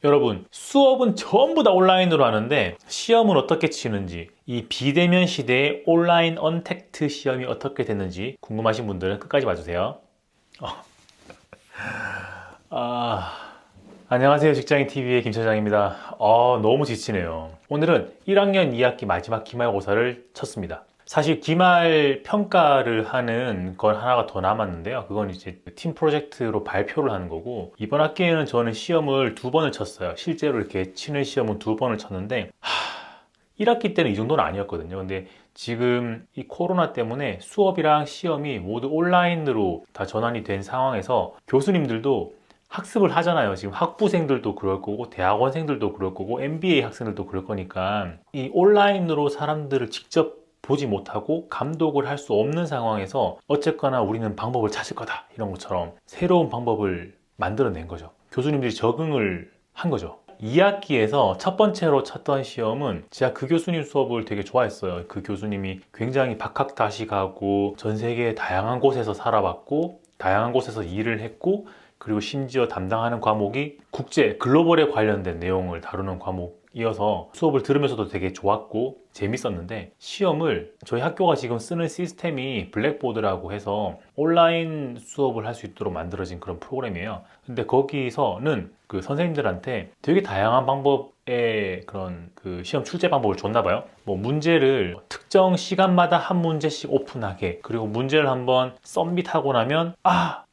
여러분, 수업은 전부 다 온라인으로 하는데 시험은 어떻게 치는지, 이 비대면 시대의 온라인 언택트 시험이 어떻게 됐는지 궁금하신 분들은 끝까지 봐주세요. 안녕하세요. 직장인TV의 김 차장입니다. 너무 지치네요. 오늘은 1학년 2학기 마지막 기말고사를 쳤습니다. 사실 기말 평가를 하는 건 하나가 더 남았는데요. 그건 이제 팀 프로젝트로 발표를 하는 거고, 이번 학기에는 저는 시험을 2번을 쳤어요. 실제로 이렇게 치는 시험은 2번을 쳤는데 1학기 때는 이 정도는 아니었거든요. 근데 지금 이 코로나 때문에 수업이랑 시험이 모두 온라인으로 다 전환이 된 상황에서 교수님들도 학습을 하잖아요. 지금 학부생들도 그럴 거고 대학원생들도 그럴 거고 MBA 학생들도 그럴 거니까 이 온라인으로 사람들을 직접 보지 못하고 감독을 할 수 없는 상황에서 어쨌거나 우리는 방법을 찾을 거다, 이런 것처럼 새로운 방법을 만들어낸 거죠. 교수님들이 적응을 한 거죠. 2학기에서 첫 번째로 쳤던 시험은 제가 그 교수님 수업을 되게 좋아했어요. 그 교수님이 굉장히 박학다식하고 전 세계 다양한 곳에서 살아봤고 다양한 곳에서 일을 했고, 그리고 심지어 담당하는 과목이 국제 글로벌에 관련된 내용을 다루는 과목이어서 수업을 들으면서도 되게 좋았고 재밌었는데, 시험을 저희 학교가 지금 쓰는 시스템이 블랙보드라고 해서 온라인 수업을 할 수 있도록 만들어진 그런 프로그램이에요. 근데 거기서는 그 선생님들한테 되게 다양한 방법의 그런 그 시험 출제 방법을 줬나 봐요. 뭐 문제를 특정 시간마다 한 문제씩 오픈하게, 그리고 문제를 한번 서밋하고 나면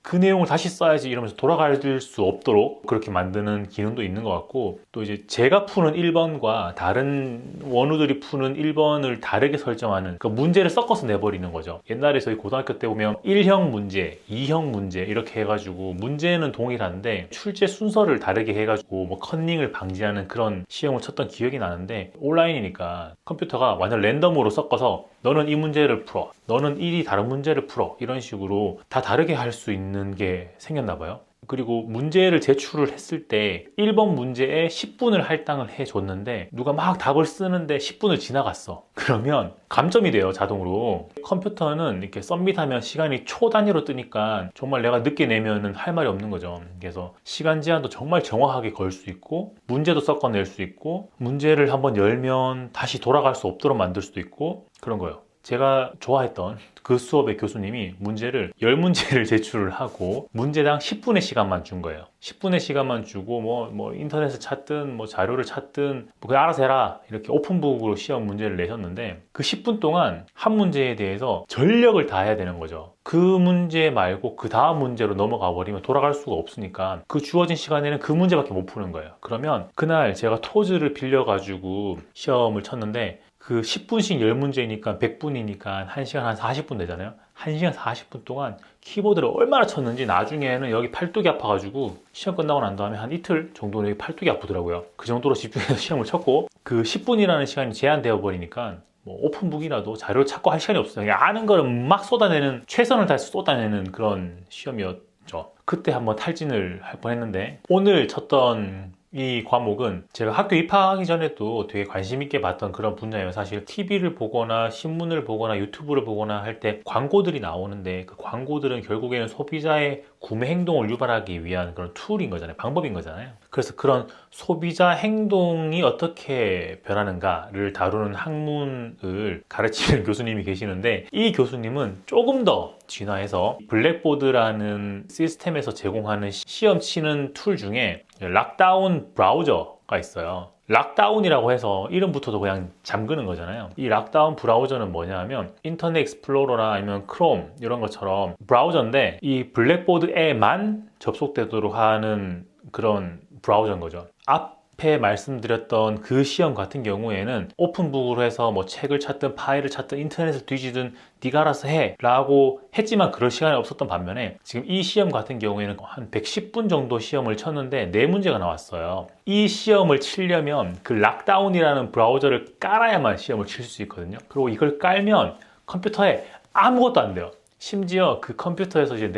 그 내용을 다시 써야지 이러면서 돌아갈 수 없도록 그렇게 만드는 기능도 있는 것 같고, 또 이제 제가 푸는 1번과 다른 원우들이 푸는 1번을 다르게 설정하는, 그 문제를 섞어서 내버리는 거죠. 옛날에 저희 고등학교 때 보면 1형 문제, 2형 문제 이렇게 해가지고 문제는 동일한데 출제 순서를 다르게 해가지고 뭐 컨닝을 방지하는 그런 시험을 쳤던 기억이 나는데, 온라인이니까 컴퓨터가 완전 랜덤으로 섞어서 너는 이 문제를 풀어, 너는 이 다른 문제를 풀어, 이런 식으로 다 다르게 할 수 있는 게 생겼나 봐요. 그리고 문제를 제출을 했을 때 1번 문제에 10분을 할당을 해줬는데 누가 막 답을 쓰는데 10분을 지나갔어. 그러면 감점이 돼요, 자동으로. 컴퓨터는 이렇게 서밋하면 시간이 초 단위로 뜨니까 정말 내가 늦게 내면은 할 말이 없는 거죠. 그래서 시간 제한도 정말 정확하게 걸 수 있고, 문제도 섞어낼 수 있고, 문제를 한번 열면 다시 돌아갈 수 없도록 만들 수도 있고, 그런 거예요. 제가 좋아했던 그 수업의 교수님이 문제를 10문제를 제출을 하고 문제당 10분의 시간만 준 거예요. 10분의 시간만 주고 뭐 인터넷을 찾든 뭐 자료를 찾든 뭐 그냥 알아서 해라, 이렇게 오픈북으로 시험 문제를 내셨는데, 그 10분 동안 한 문제에 대해서 전력을 다해야 되는 거죠. 그 문제 말고 그 다음 문제로 넘어가 버리면 돌아갈 수가 없으니까 그 주어진 시간에는 그 문제밖에 못 푸는 거예요. 그러면 그날 제가 토즈를 빌려가지고 시험을 쳤는데, 그 10분씩 10문제니까 100분이니까 1시간 한 40분 되잖아요. 1시간 40분 동안 키보드를 얼마나 쳤는지 나중에는 여기 팔뚝이 아파가지고 시험 끝나고 난 다음에 한 이틀 정도는 여기 팔뚝이 아프더라고요. 그 정도로 집중해서 시험을 쳤고, 그 10분이라는 시간이 제한되어 버리니까 뭐 오픈북이라도 자료를 찾고 할 시간이 없어요. 그냥 아는 거를 막 쏟아내는, 최선을 다해서 쏟아내는 그런 시험이었죠. 그때 한번 탈진을 할 뻔했는데, 오늘 쳤던 이 과목은 제가 학교 입학하기 전에도 되게 관심 있게 봤던 그런 분야예요. 사실 TV를 보거나 신문을 보거나 유튜브를 보거나 할 때 광고들이 나오는데, 그 광고들은 결국에는 소비자의 구매 행동을 유발하기 위한 그런 툴인 거잖아요. 방법인 거잖아요. 그래서 그런 소비자 행동이 어떻게 변하는가를 다루는 학문을 가르치는 교수님이 계시는데, 이 교수님은 조금 더 진화해서 블랙보드라는 시스템에서 제공하는 시험 치는 툴 중에 락다운 브라우저가 있어요. 락다운이라고 해서 이름부터도 그냥 잠그는 거잖아요. 이 락다운 브라우저는 뭐냐 하면 인터넷 익스플로러나 아니면 크롬 이런 것처럼 브라우저인데, 이 블랙보드에만 접속되도록 하는 그런 브라우저인 거죠. 앞에 말씀드렸던 그 시험 같은 경우에는 오픈북으로 해서 뭐 책을 찾든 파일을 찾든 인터넷을 뒤지든 네가 알아서 해 라고 했지만 그럴 시간이 없었던 반면에, 지금 이 시험 같은 경우에는 한 110분 정도 시험을 쳤는데 4문제가 나왔어요. 이 시험을 치려면 그 락다운이라는 브라우저를 깔아야만 시험을 칠 수 있거든요. 그리고 이걸 깔면 컴퓨터에 아무것도 안 돼요. 심지어 그 컴퓨터에서 이제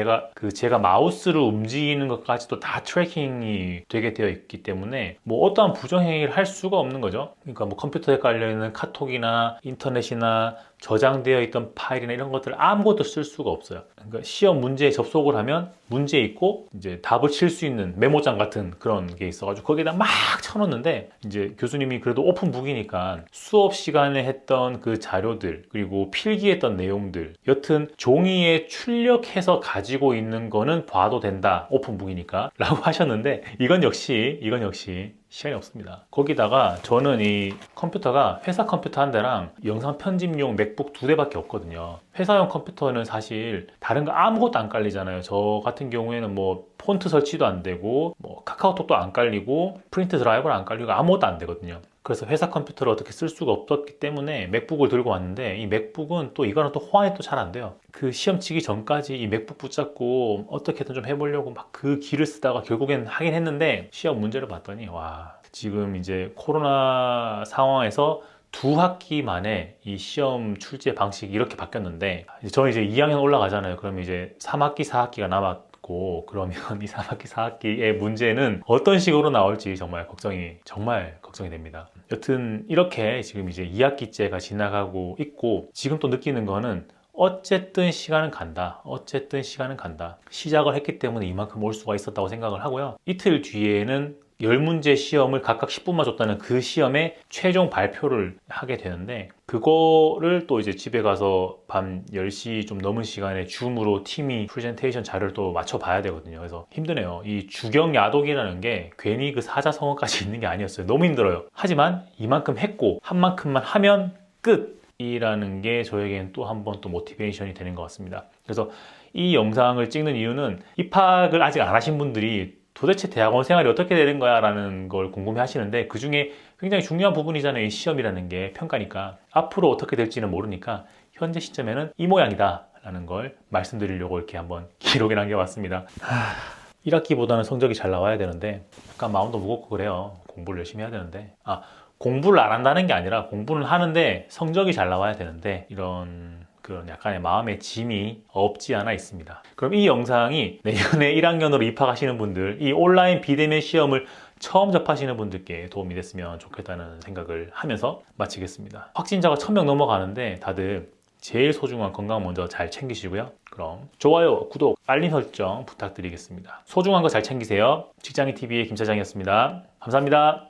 제가 마우스를 움직이는 것까지도 다 트래킹이 되게 되어 있기 때문에 뭐 어떠한 부정행위를 할 수가 없는 거죠. 그러니까 뭐 컴퓨터에 깔려있는 카톡이나 인터넷이나 저장되어 있던 파일이나 이런 것들 아무것도 쓸 수가 없어요. 그러니까 시험 문제에 접속을 하면 문제 있고 이제 답을 칠 수 있는 메모장 같은 그런 게 있어가지고 거기다 막 쳐놓는데, 이제 교수님이 그래도 오픈북이니까 수업 시간에 했던 그 자료들 그리고 필기했던 내용들, 여튼 종이에 출력해서 가지고 있는 거는 봐도 된다, 오픈북이니까 라고 하셨는데, 이건 역시 시간이 없습니다. 거기다가 저는 이 컴퓨터가 회사 컴퓨터 한 대랑 영상 편집용 맥북 2대밖에 없거든요. 회사용 컴퓨터는 사실 다른 거 아무것도 안 깔리잖아요. 저 같은 경우에는 뭐 폰트 설치도 안 되고 뭐 카카오톡도 안 깔리고 프린트 드라이버를 안 깔리고 아무것도 안 되거든요. 그래서 회사 컴퓨터를 어떻게 쓸 수가 없었기 때문에 맥북을 들고 왔는데, 이 맥북은 또 이거는 또 호환이 또 잘 안 돼요. 그 시험 치기 전까지 이 맥북 붙잡고 어떻게든 좀 해보려고 막 그 기를 쓰다가 결국엔 하긴 했는데, 시험 문제를 봤더니 와, 지금 이제 코로나 상황에서 2학기 만에 이 시험 출제 방식이 이렇게 바뀌었는데, 저는 이제 2학년 올라가잖아요. 그럼 이제 3학기, 4학기가 남았고, 그러면 이 3학기, 4학기의 문제는 어떤 식으로 나올지 정말 걱정이 됩니다. 여튼 이렇게 지금 이제 2학기째가 지나가고 있고, 지금 또 느끼는 거는 어쨌든 시간은 간다. 시작을 했기 때문에 이만큼 올 수가 있었다고 생각을 하고요. 이틀 뒤에는 10문제 시험을 각각 10분만 줬다는 그 시험의 최종 발표를 하게 되는데, 그거를 또 이제 집에 가서 밤 10시 좀 넘은 시간에 줌으로 팀이 프레젠테이션 자료를 또 맞춰봐야 되거든요. 그래서 힘드네요. 이 주경야독이라는 게 괜히 그 사자성어까지 있는 게 아니었어요. 너무 힘들어요. 하지만 이만큼 했고 한 만큼만 하면 끝! 이라는 게 저에게는 또 한 번 또 모티베이션이 되는 것 같습니다. 그래서 이 영상을 찍는 이유는 입학을 아직 안 하신 분들이 도대체 대학원 생활이 어떻게 되는 거야 라는 걸 궁금해 하시는데, 그 중에 굉장히 중요한 부분이잖아요. 이 시험이라는 게 평가니까. 앞으로 어떻게 될지는 모르니까 현재 시점에는 이 모양이다 라는 걸 말씀드리려고 이렇게 한번 기록에 남겨봤습니다. 1학기보다는 성적이 잘 나와야 되는데 약간 마음도 무겁고 그래요. 공부를 열심히 해야 되는데, 공부를 안 한다는 게 아니라 공부는 하는데 성적이 잘 나와야 되는데, 이런 그런 약간의 마음의 짐이 없지 않아 있습니다. 그럼 이 영상이 내년에 1학년으로 입학하시는 분들, 이 온라인 비대면 시험을 처음 접하시는 분들께 도움이 됐으면 좋겠다는 생각을 하면서 마치겠습니다. 확진자가 1000명 넘어가는데 다들 제일 소중한 건강 먼저 잘 챙기시고요. 그럼 좋아요, 구독, 알림 설정 부탁드리겠습니다. 소중한 거 잘 챙기세요. 직장인TV의 김 차장이었습니다. 감사합니다.